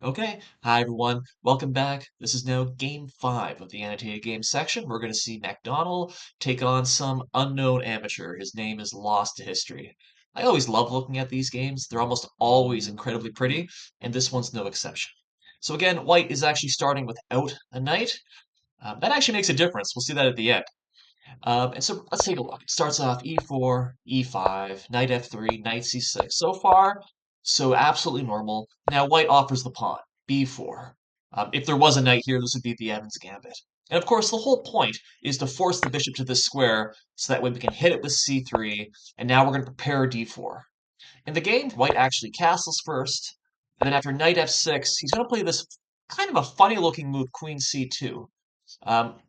Okay, hi everyone. Welcome back. This is now game 5 of the annotated games section. We're going to see Macdonnell take on some unknown amateur. His name is lost to history. I always love looking at these games. They're almost always incredibly pretty, and this one's no exception. So again, White is actually starting without a knight. That actually makes a difference. We'll see that at the end. And so let's take a look. It starts off e4, e5, knight f3, knight c6. So far, so absolutely normal. Now white offers the pawn, b4. If there was a knight here, this would be the Evans Gambit. And of course, the whole point is to force the bishop to this square so that way we can hit it with c3, and now we're going to prepare d4. In the game, white actually castles first, and then after knight f6, he's going to play this kind of a funny-looking move, queen c2.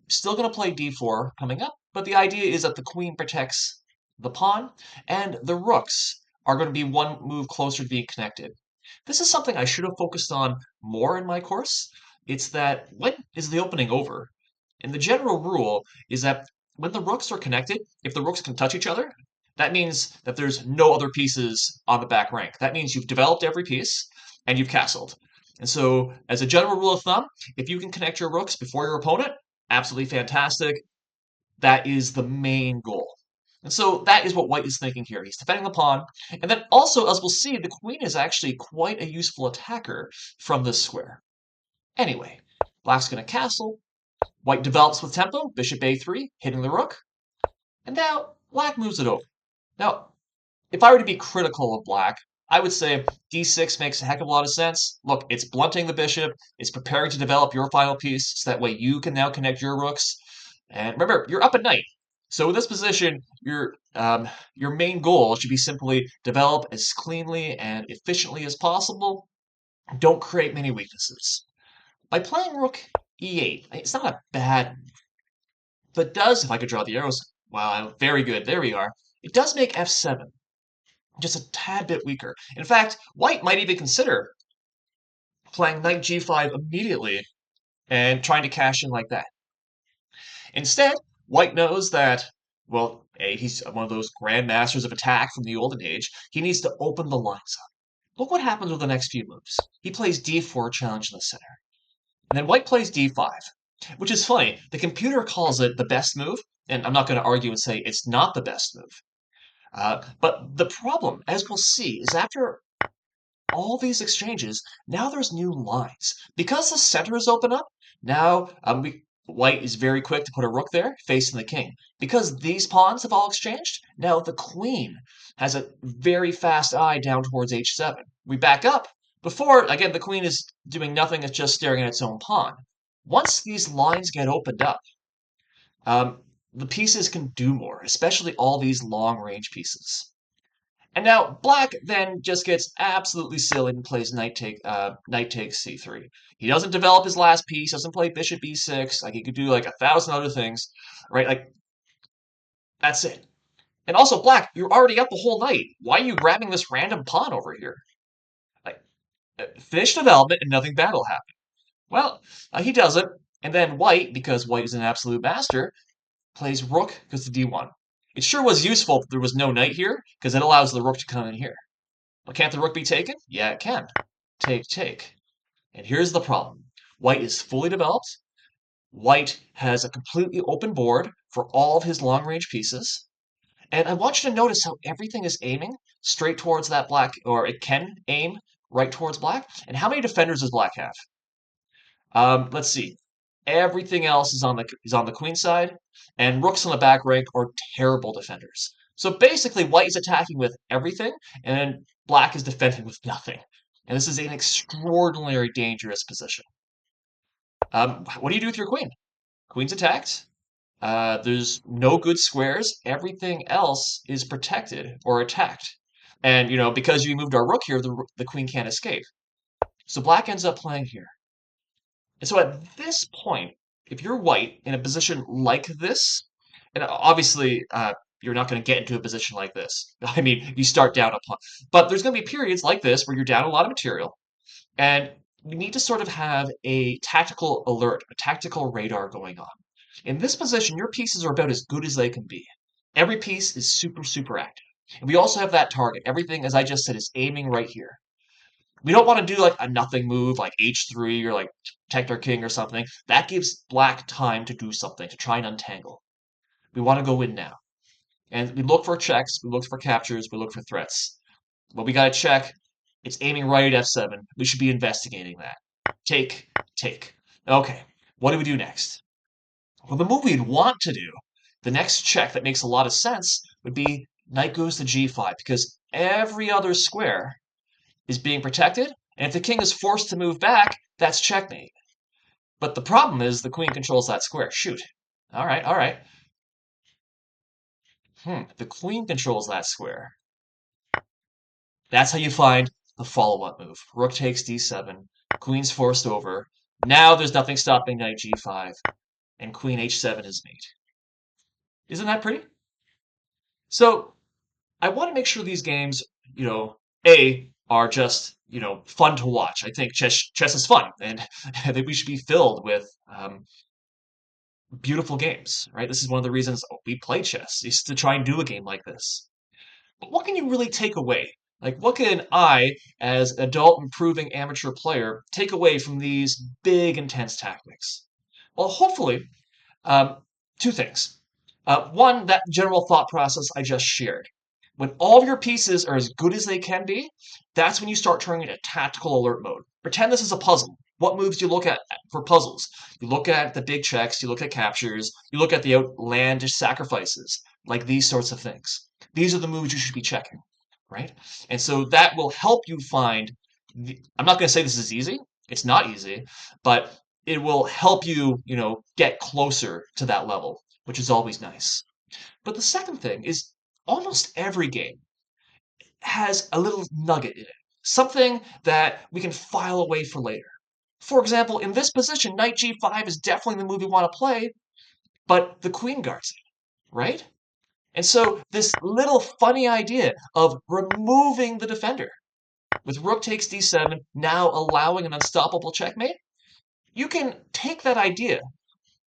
Still going to play d4 coming up, but the idea is that the queen protects the pawn, and the rooks are going to be one move closer to being connected. This is something I should have focused on more in my course. It's that when is the opening over? And the general rule is that when the rooks are connected, if the rooks can touch each other, that means that there's no other pieces on the back rank. That means you've developed every piece and you've castled. And so, as a general rule of thumb, if you can connect your rooks before your opponent, absolutely fantastic. That is the main goal. And so that is what white is thinking here. He's defending the pawn. And then also, as we'll see, the queen is actually quite a useful attacker from this square. Anyway, black's going to castle. White develops with tempo, bishop a3, hitting the rook. And now black moves it over. Now, if I were to be critical of black, I would say d6 makes a heck of a lot of sense. Look, it's blunting the bishop, it's preparing to develop your final piece, so that way you can now connect your rooks. And remember, you're up at knight. So in this position, your main goal should be simply develop as cleanly and efficiently as possible. Don't create many weaknesses. By playing rook e8, it's not a bad move, but does, if I could draw the arrows, wow, very good, there we are. It does make f7 just a tad bit weaker. In fact, white might even consider playing knight g5 immediately and trying to cash in like that. Instead, white knows that, well, A, he's one of those grandmasters of attack from the olden age. He needs to open the lines up. Look what happens with the next few moves. He plays d4, challenge in the center. And then white plays d5, which is funny. The computer calls it the best move, and I'm not going to argue and say it's not the best move. But the problem, as we'll see, is after all these exchanges, now there's new lines. Because the center is open up, now white is very quick to put a rook there, facing the king. Because these pawns have all exchanged, now the queen has a very fast eye down towards h7. We back up. Before, again, the queen is doing nothing, it's just staring at its own pawn. Once these lines get opened up, the pieces can do more, especially all these long-range pieces. And now black then just gets absolutely silly and plays knight takes c3. He doesn't develop his last piece, doesn't play bishop e6. Like he could do like 1,000 other things, right? Like that's it. And also black, you're already up the whole night. Why are you grabbing this random pawn over here? Like finish development and nothing bad will happen. Well, he doesn't. And then white, because white is an absolute master, plays rook goes to d1. It sure was useful that there was no knight here, because it allows the rook to come in here. But can't the rook be taken? Yeah, it can. Take, take. And here's the problem. White is fully developed. White has a completely open board for all of his long-range pieces. And I want you to notice how everything is aiming straight towards that black, or it can aim right towards black. And how many defenders does black have? Let's see. Everything else is on the queen side, and rooks on the back rank are terrible defenders. So basically, white is attacking with everything, and black is defending with nothing. And this is an extraordinarily dangerous position. What do you do with your queen? Queen's attacked. There's no good squares. Everything else is protected or attacked. And, because you moved our rook here, the queen can't escape. So black ends up playing here. And so at this point, if you're white in a position like this, and obviously you're not going to get into a position like this. I mean, you start down a pawn. But there's going to be periods like this where you're down a lot of material, and you need to sort of have a tactical alert, a tactical radar going on. In this position, your pieces are about as good as they can be. Every piece is super, super active. And we also have that target. Everything, as I just said, is aiming right here. We don't want to do like a nothing move like h3 or like protect our king or something. That gives black time to do something, to try and untangle. We want to go in now. And we look for checks, we look for captures, we look for threats. But we got to check. It's aiming right at f7. We should be investigating that. Take, take. Okay, what do we do next? Well, the move we'd want to do, the next check that makes a lot of sense, would be knight goes to g5 because every other square is being protected, and if the king is forced to move back, that's checkmate. But the problem is the queen controls that square. Shoot. All right, all right. The queen controls that square. That's how you find the follow-up move. Rook takes d7, queen's forced over. Now there's nothing stopping knight g5, and queen h7 is mate. Isn't that pretty? So I want to make sure these games, are just, fun to watch. I think chess is fun, and I think we should be filled with beautiful games, right? This is one of the reasons we play chess, is to try and do a game like this. But what can you really take away? Like, what can I, as an adult improving amateur player, take away from these big, intense tactics? Well, hopefully, um, two things. One, that general thought process I just shared. When all of your pieces are as good as they can be, that's when you start turning into tactical alert mode. Pretend this is a puzzle. What moves do you look at for puzzles? You look at the big checks, you look at captures, you look at the outlandish sacrifices, like these sorts of things. These are the moves you should be checking, right? And so that will help you find. I'm not going to say this is easy. It's not easy, but it will help you, get closer to that level, which is always nice. But the second thing is almost every game has a little nugget in it, something that we can file away for later. For example, in this position, knight g5 is definitely the move you want to play, but the queen guards it, right? And so this little funny idea of removing the defender with rook takes d7, now allowing an unstoppable checkmate, you can take that idea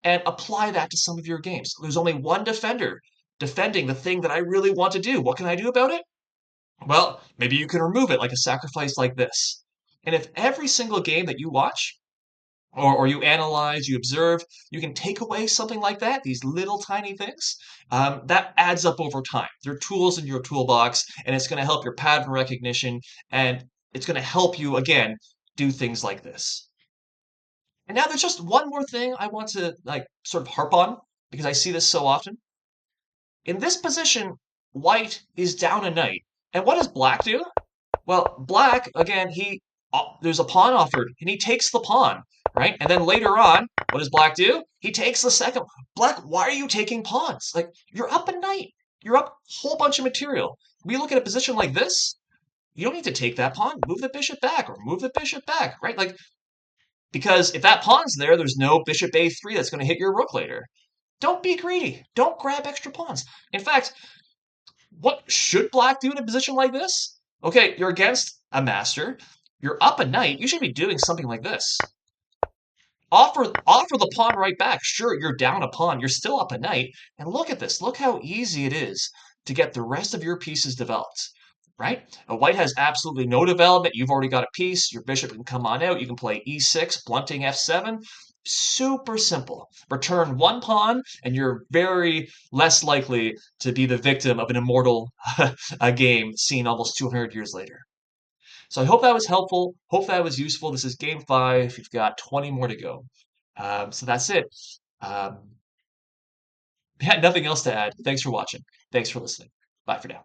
and apply that to some of your games. There's only one defender defending the thing that I really want to do. What can I do about it? Well, maybe you can remove it like a sacrifice like this. And if every single game that you watch, or you analyze, you observe, you can take away something like that, these little tiny things, that adds up over time. They're tools in your toolbox, and it's going to help your pattern recognition, and it's going to help you, again, do things like this. And now there's just one more thing I want to like sort of harp on because I see this so often. In this position, white is down a knight. And what does black do? Well, black, again, there's a pawn offered, and he takes the pawn, right? And then later on, what does black do? He takes the second. Black, why are you taking pawns? Like, you're up a knight. You're up a whole bunch of material. We look at a position like this, you don't need to take that pawn. Move the bishop back or move the bishop back, right? Like, because if that pawn's there, there's no bishop a3 that's going to hit your rook later. Don't be greedy. Don't grab extra pawns. In fact, what should black do in a position like this? Okay, you're against a master. You're up a knight. You should be doing something like this. Offer the pawn right back. Sure, you're down a pawn. You're still up a knight. And look at this. Look how easy it is to get the rest of your pieces developed. Right? A white has absolutely no development. You've already got a piece. Your bishop can come on out. You can play e6, blunting f7. Super simple. Return one pawn, and you're very less likely to be the victim of an immortal a game seen almost 200 years later. So I hope that was helpful. Hope that was useful. This is game 5. You've got 20 more to go. So that's it. Um, yeah, nothing else to add. Thanks for watching. Thanks for listening. Bye for now.